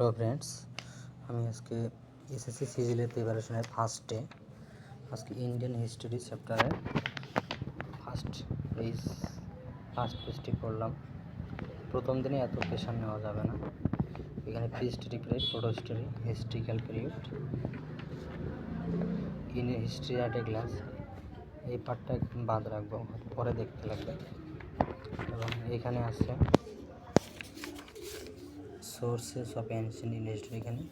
Hello friends, আমি আজকে SSC সিজিলের প্রিপারেশনের ফার্স্ট ডে। আজকে ইন্ডিয়ান হিস্ট্রি চ্যাপ্টারের ফার্স্ট পেজটি পড়লাম। প্রথম দিনে এত প্রেশার নেওয়া যাবে না। এখানে pre history period, proto history, historical period, Indian history at a glass, এই পার্টটা একদম বাদ রাখবো, পরে দেখতে লাগবে। এবং এখানে আছে sources of ancient Indian history. এখানে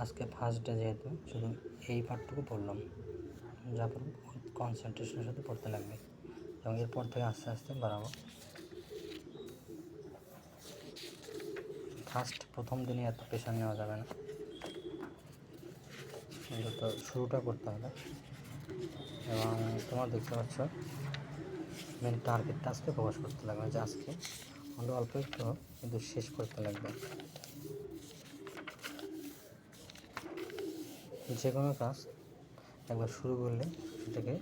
আজকে ফার্স্ট ডে যেহেতু শুধু এই পার্টটুকু পড়লাম, যা পড়ব কনসেন্ট্রেশনের সাথে পড়তে লাগবে এবং এরপর থেকে আস্তে আস্তে বাড়াবো। প্রথম দিনে এত প্রেশার নেওয়া যাবে না, তো শুরুটা করতে হবে। এবং তোমরা দেখতে পাচ্ছ মেন টার্গেটটা আজকে প্রকাশ করতে লাগবে, যে আজকে অল্প একটু কিন্তু শেষ করতে লাগবে। যে কোনো কাজ একবার শুরু করলে সেটাকে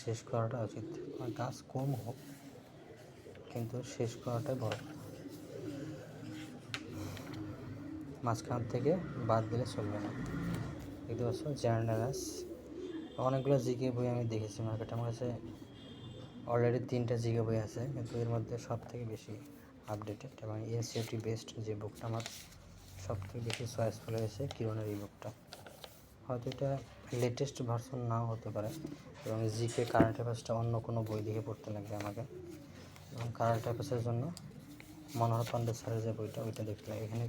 শেষ করাটা উচিত। কাজ কম হোক কিন্তু শেষ করাটাই বড়। মাঝখান থেকে বাদ দিলে চলবে না। দেখতে পাচ্ছ জেনারেল, অনেকগুলো জিকে বই আমি দেখেছি মার্কেটে। আমার কাছে অলরেডি 3টা জিকে বই আছে, কিন্তু এর মধ্যে সব থেকে বেশি আপডেটেড এবং এনসিইআরটি বেস্ট যে বুকটা আমার সব থেকে বেশি চয়েসফুল হয়েছে কিরণের এই বুকটা। হয়তো এটা লেটেস্ট ভার্সন নাও হতে পারে, এবং জিকে কারেন্ট অ্যাফেয়ার্সটা অন্য কোনো বই দেখে পড়তে লাগবে আমাকে। এবং কারেন্ট অ্যাফেয়ার্সের জন্য মনোহর পান্ডে স্যারের যে বইটা, ওইটা দেখতে লাগে। এখানে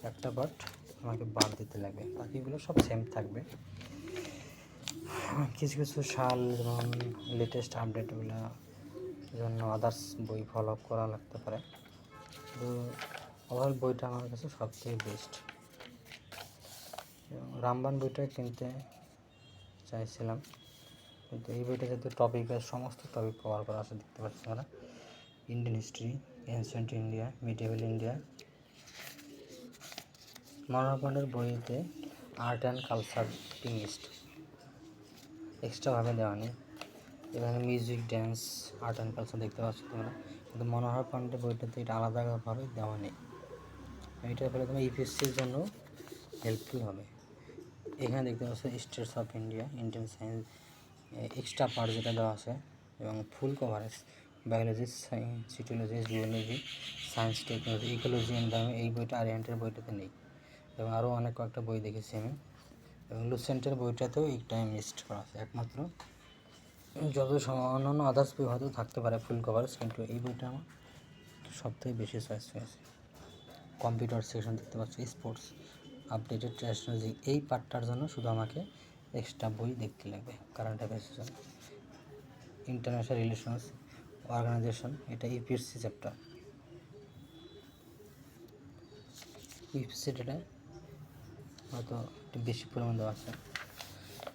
একটা পার্ট আমাকে বাদ দিতে লাগবে, বাকিগুলো সব সেম থাকবে। কিছু কিছু সাল যেমন লেটেস্ট আপডেটগুলো জন্য আদার্স বই ফলো করা লাগতে পারে, তো ওভারঅল বইটা আমার কাছে সবথেকে বেস্ট। রামবান বইটা কিনতে চাইছিলাম, কিন্তু এই বইটা যেহেতু টপিকের সমস্ত টপিক কভার করা আছে, দেখতে পাচ্ছি আমরা Indian history, ancient India, medieval India. Manohar পান্ডের বইতে আর্ট অ্যান্ড কালচার পিংলিস্ট এক্সট্রাভাবে দেওয়া নেই। এখানে music, dance, art and culture দেখতে পাচ্ছ তোমরা, কিন্তু মনোহর পান্ডে বইটাতে এটা আলাদাভাবে দেওয়া নেই। এইটার ফলে তোমার ইউপিএসসির জন্য হেল্পফুল হবে। এখানে দেখতে পাচ্ছ states of India, Indian science extra part যেটা দেওয়া আছে, এবং full coverage biology, cytology, geology, science, technology, ecology, environment. এই বইটা আরিয়ান্টের বইটাতে নেই, এবং আরও অনেক কয়েকটা বই দেখেছি আমি। এবং লুসেন্টের বইটাতেও একটা মিসড করা আছে। একমাত্র যত অন্যান্য আদার্স বই হয়তো থাকতে পারে ফুল কভারেজ, কিন্তু এই বইটা আমার সবথেকে বেশি চয়েস হয়েছে। কম্পিউটার সেকশন দেখতে পাচ্ছি, স্পোর্টস, আপডেটেড টেকনোলজি, এই পার্টটার জন্য শুধু আমাকে এক্সট্রা বই দেখতে লাগবে কারেন্ট অ্যাফেয়ার্সের জন্য। ইন্টারন্যাশনাল রিলেশনস, অর্গানাইজেশন, এটা ইউপিএসসি চ্যাপ্টার। ইউপিএসসি ডেটা হয়তো একটু বেশি পরিমাণ দেওয়া আছে।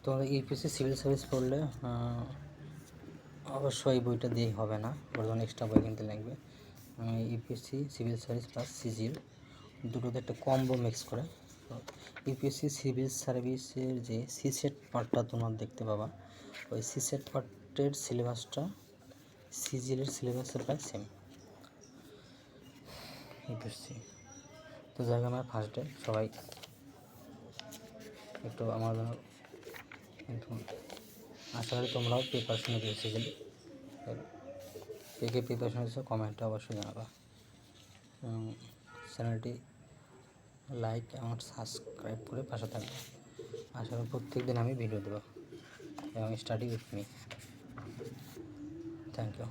তো ইউপিএসসি সিভিল সার্ভিস পড়লে অবশ্যই এই বইটা দিয়েই হবে না, ওর জন্য এক্সট্রা বই কিনতে লাগবে। আমি UPSC civil service plus CGL দুটোতে একটা কম্বো মিক্স করে। তো ইউপিএসসি সিভিল সার্ভিসের যে সিসেট পার্টটা তোমরা দেখতে পাবা, ওই সিসেট পার্টের সিলেবাসটা সিজিএলের সিলেবাসের প্রায় সেম ইউপিএসসি। তো যাই হোক, আমার ফার্স্ট ডে, সবাই একটু আমার জন্য, কিন্তু আশা করি তোমরাও প্রিপারেশন নিতে সিজিএল কে প্রিপারেশন হচ্ছে কমেন্টে অবশ্যই জানাবা, এবং চ্যানেলটি লাইক এবং সাবস্ক্রাইব করে পাশে থাকবে। আশা করি প্রত্যেক দিন আমি ভিডিও দেবো, এবং study with me. Thank you.